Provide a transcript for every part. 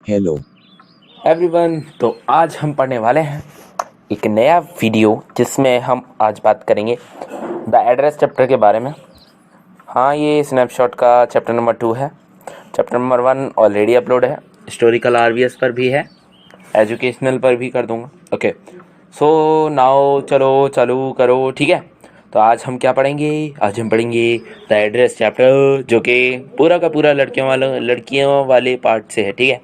Hello everyone, तो आज हम पढ़ने वाले हैं एक नया वीडियो जिसमें हम आज बात करेंगे द एड्रेस चैप्टर के बारे में। हाँ, ये स्नैपशॉट का चैप्टर नंबर 2 है। चैप्टर नंबर 1 ऑलरेडी अपलोड है, हिस्टोरिकल आरवीएस पर भी है, एजुकेशनल पर भी कर दूंगा। ओके, सो नाउ चलो चालू करो, ठीक है। तो आज हम क्या पढ़ेंगे? आज हम पढ़ेंगे द एड्रेस चैप्टर, जो कि पूरा का पूरा लड़कियों वाले पार्ट से है, ठीक है।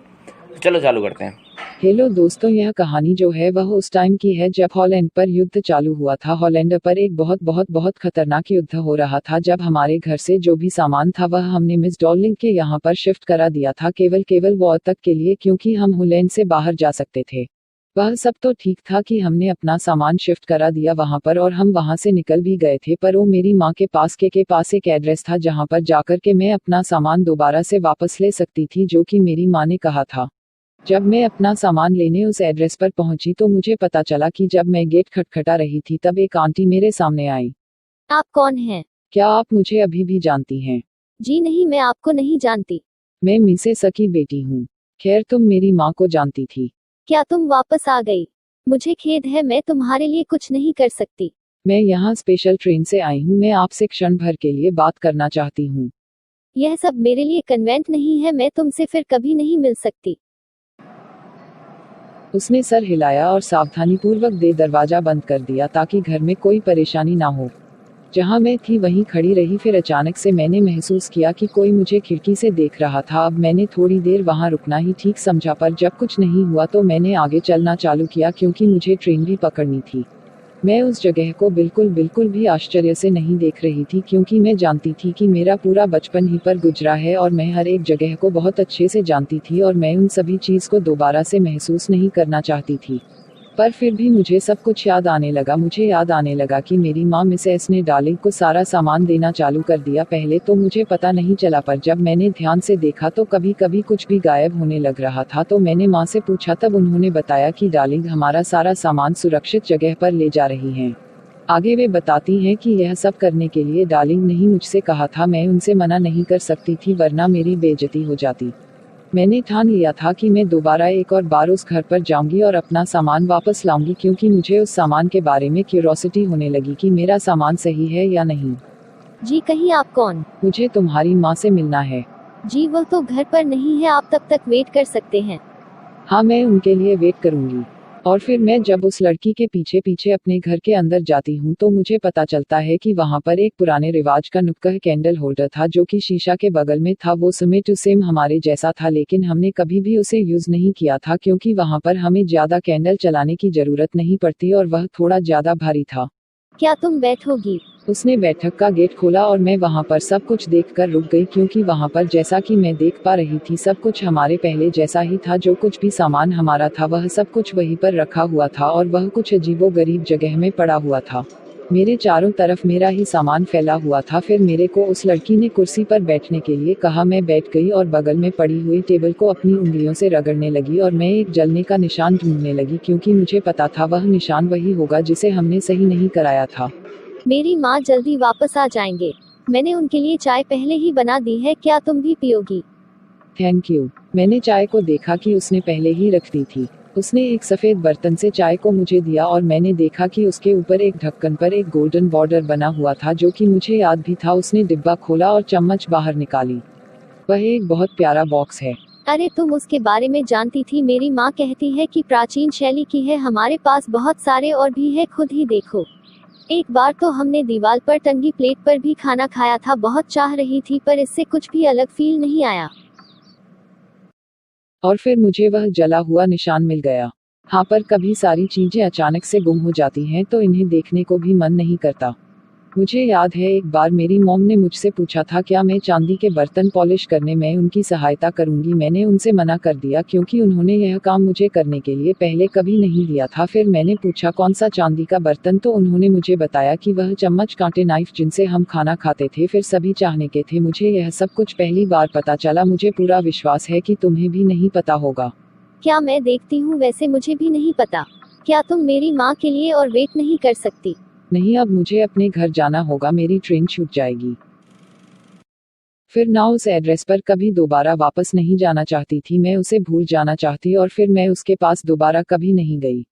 तो चलो चालू करते हैं। हेलो दोस्तों, यह कहानी जो है वह उस टाइम की है जब हॉलैंड पर युद्ध चालू हुआ था। हॉलैंड पर एक बहुत बहुत बहुत खतरनाक युद्ध हो रहा था। जब हमारे घर से जो भी सामान था वह हमने मिस डॉर्लिंग के यहाँ पर शिफ्ट करा दिया था, केवल वॉर तक के लिए, क्योंकि हम हॉलैंड से बाहर जा सकते थे। वह सब तो ठीक था कि हमने अपना सामान शिफ्ट करा दिया वहां पर और हम वहां से निकल भी गए थे, पर वो मेरी माँ के पास एक एड्रेस था जहां पर जाकर के मैं अपना सामान दोबारा से वापस ले सकती थी, जो कि मेरी माँ ने कहा था। जब मैं अपना सामान लेने उस एड्रेस पर पहुंची तो मुझे पता चला कि जब मैं गेट खटखटा रही थी तब एक आंटी मेरे सामने आई। आप कौन हैं? क्या आप मुझे अभी भी जानती हैं? जी नहीं, मैं आपको नहीं जानती। मैं मिसेस की बेटी हूँ। खैर, तुम मेरी माँ को जानती थी। क्या तुम वापस आ गई? मुझे खेद है, मैं तुम्हारे लिए कुछ नहीं कर सकती। मैं यहाँ स्पेशल ट्रेन से आई हूँ। मैं आपसे क्षण भर के लिए बात करना चाहती हूँ। यह सब मेरे लिए कन्वेंट नहीं है, मैं तुमसे फिर कभी नहीं मिल सकती। उसने सर हिलाया और सावधानीपूर्वक दरवाजा बंद कर दिया ताकि घर में कोई परेशानी ना हो। जहां मैं थी वहीं खड़ी रही। फिर अचानक से मैंने महसूस किया कि कोई मुझे खिड़की से देख रहा था। अब मैंने थोड़ी देर वहां रुकना ही ठीक समझा, पर जब कुछ नहीं हुआ तो मैंने आगे चलना चालू किया, क्योंकि मुझे ट्रेन भी पकड़नी थी। मैं उस जगह को बिल्कुल भी आश्चर्य से नहीं देख रही थी, क्योंकि मैं जानती थी कि मेरा पूरा बचपन ही पर गुजरा है और मैं हर एक जगह को बहुत अच्छे से जानती थी और मैं उन सभी चीज़ को दोबारा से महसूस नहीं करना चाहती थी। पर फिर भी मुझे सब कुछ याद आने लगा। मुझे याद आने लगा कि मेरी माँ मिसेस ने डार्लिंग को सारा सामान देना चालू कर दिया। पहले तो मुझे पता नहीं चला, पर जब मैंने ध्यान से देखा तो कभी कभी कुछ भी गायब होने लग रहा था। तो मैंने माँ से पूछा, तब उन्होंने बताया कि डार्लिंग हमारा सारा सामान सुरक्षित जगह पर ले जा रही हैं। आगे वे बताती हैं कि यह सब करने के लिए डार्लिंग ने ही मुझसे कहा था। मैं उनसे मना नहीं कर सकती थी, वरना मेरी बेइज्जती हो जाती। मैंने ठान लिया था कि मैं दोबारा एक और बार उस घर पर जाऊंगी और अपना सामान वापस लाऊंगी, क्योंकि मुझे उस सामान के बारे में क्यूरोसिटी होने लगी कि मेरा सामान सही है या नहीं। जी, कहीं आप कौन? मुझे तुम्हारी माँ से मिलना है। जी, वह तो घर पर नहीं है, आप तब तक वेट कर सकते हैं। हाँ, मैं उनके लिए वेट करूंगी। और फिर मैं जब उस लड़की के पीछे पीछे अपने घर के अंदर जाती हूँ तो मुझे पता चलता है कि वहाँ पर एक पुराने रिवाज का नुक्कड़ कैंडल होल्डर था, जो कि शीशा के बगल में था। वो सेम टू सेम हमारे जैसा था, लेकिन हमने कभी भी उसे यूज नहीं किया था, क्योंकि वहाँ पर हमें ज्यादा कैंडल चलाने की जरूरत नहीं पड़ती और वह थोड़ा ज्यादा भारी था। क्या तुम बैठोगी? उसने बैठक का गेट खोला और मैं वहां पर सब कुछ देखकर रुक गई, क्योंकि वहां पर जैसा कि मैं देख पा रही थी सब कुछ हमारे पहले जैसा ही था। जो कुछ भी सामान हमारा था वह सब कुछ वहीं पर रखा हुआ था और वह कुछ अजीबोगरीब जगह में पड़ा हुआ था। मेरे चारों तरफ मेरा ही सामान फैला हुआ था। फिर मेरे को उस लड़की ने कुर्सी पर बैठने के लिए कहा। मैं बैठ गई और बगल में पड़ी हुई टेबल को अपनी उंगलियों से रगड़ने लगी और मैं एक जलने का निशान ढूंढने लगी, क्योंकि मुझे पता था वह निशान वही होगा जिसे हमने सही नहीं कराया था। मेरी माँ जल्दी वापस आ जाएंगे। मैंने उनके लिए चाय पहले ही बना दी है, क्या तुम भी पियोगी? Thank you. मैंने चाय को देखा कि उसने पहले ही रख दी थी। उसने एक सफेद बर्तन से चाय को मुझे दिया और मैंने देखा कि उसके ऊपर एक ढक्कन पर एक गोल्डन बॉर्डर बना हुआ था, जो कि मुझे याद भी था। उसने डिब्बा खोला और चम्मच बाहर निकाली। वह एक बहुत प्यारा बॉक्स है। अरे, तुम उसके बारे में जानती थी? मेरी माँ कहती है कि प्राचीन शैली की है, हमारे पास बहुत सारे और भी है, खुद ही देखो। एक बार तो हमने दीवार पर टंगी प्लेट पर भी खाना खाया था, बहुत चाह रही थी, पर इससे कुछ भी अलग फील नहीं आया। और फिर मुझे वह जला हुआ निशान मिल गया। हाँ, पर कभी सारी चीजें अचानक से गुम हो जाती हैं तो इन्हें देखने को भी मन नहीं करता। मुझे याद है एक बार मेरी मॉम ने मुझसे पूछा था क्या मैं चांदी के बर्तन पॉलिश करने में उनकी सहायता करूंगी। मैंने उनसे मना कर दिया, क्योंकि उन्होंने यह काम मुझे करने के लिए पहले कभी नहीं लिया था। फिर मैंने पूछा कौन सा चांदी का बर्तन, तो उन्होंने मुझे बताया कि वह चम्मच, कांटे, नाइफ जिनसे हम खाना खाते थे। फिर सभी चाहने के थे। मुझे यह सब कुछ पहली बार पता चला। मुझे पूरा विश्वास है कि तुम्हें भी नहीं पता होगा। क्या मैं देखती हूँ? वैसे मुझे भी नहीं पता। क्या तुम मेरी माँ के लिए और वेट नहीं कर सकती? नहीं, अब मुझे अपने घर जाना होगा, मेरी ट्रेन छूट जाएगी। फिर ना उस एड्रेस पर कभी दोबारा वापस नहीं जाना चाहती थी, मैं उसे भूल जाना चाहती और फिर मैं उसके पास दोबारा कभी नहीं गई।